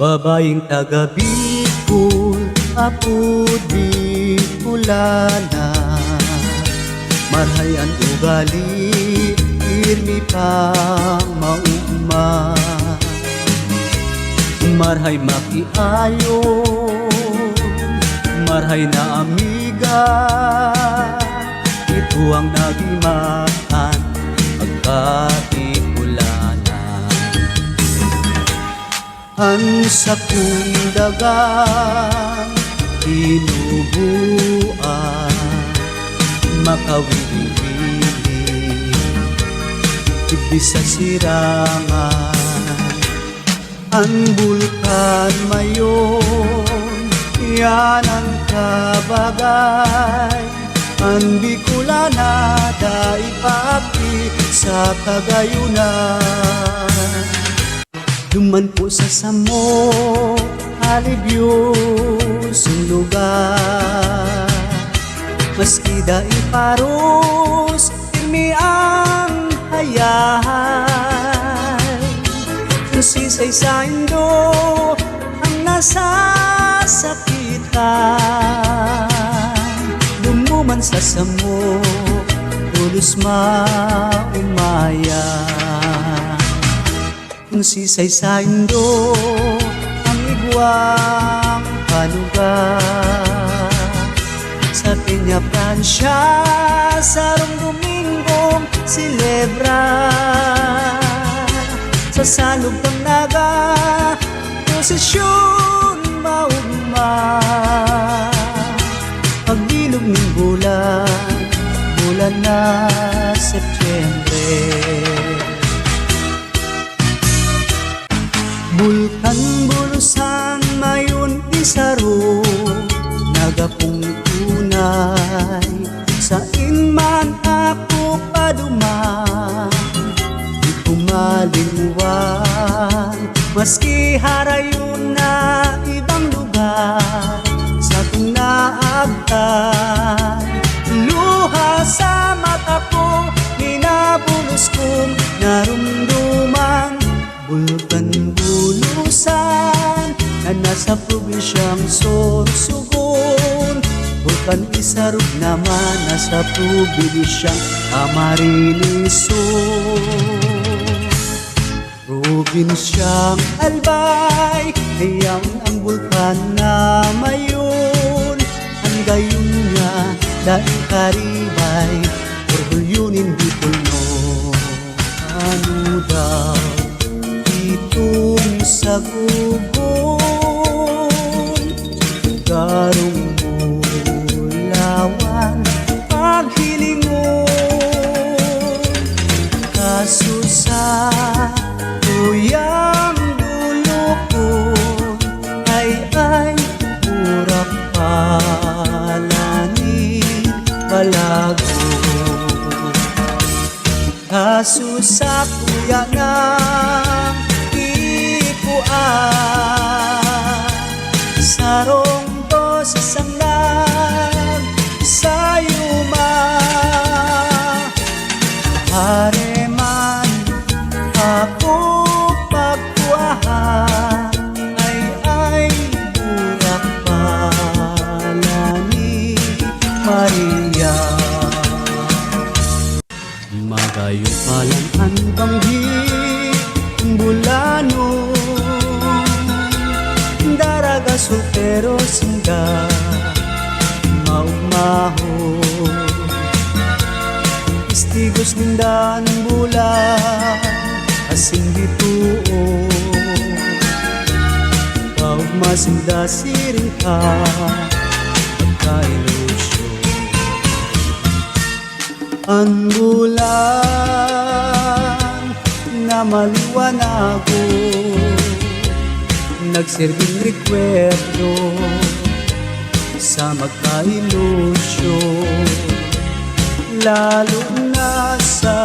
Babaeng taga Bicol, apod Bicolana, marhay ang ugali, irmi pang mauma. Marhay makiayo, marhay na amiga, ito ang nagimaan pagka-Bicolana. Ang sakong dagang tinubuan, makawili-wili, ibig sa sirangan. Ang bulkan mayon, yan ang kabagay. Ang Bicolana, daipati sa Kagayunan. Duman po sa samo, alibyo sung lugar. Maski daiparos, irmi ang hayay. Kung sisay sa indo, ang nasasakitan. Dumuman sa samo, tulos maumaya. Kung sisay sa indo, ang igwang panuga. Sa Peña Francia, sarong Domingong silebra. Sa salog ng naga, prosesyon maugma. Pagbilog ng bulan, bulan na Setyembre. Bulkan bulusan mayon isaro, nagapong tunay. Sa inman ako paduman, di kumalingwan. Maski harayon na ibang lugar, sa kong naagtay. Luha sa mata ko, minabulos kong narumduman. Bulkan bulusan na nasa probinsyang Sorsogon. Bulkan isarog naman nasa probinsyang Camarines-Sur. Probinsyang Albay, ayaw ang bulkan na mayon. Ang gayon niya, daing karibay, orgulyonin Bicol mo. Ano daw itong sagugon, garong mulawan, paghilingon. Kaso sa tuyang dulukon, ay urak palanin balago. Kaso sa kuya ng ipuan, sarong to sa sanglag sa yuma. Hareman ako pagkuahan, ay urak pala ni Maria. Magayon palang ang banggit bulano, daraga soltero singga maugmaho. Istigos mindan bulan, asing bituo. Paugma sinda siring ka, pagkailusyo. Ang bulan na maliwanago, nagsirbing rekwerdo sa magkailusyo. Lalo na sa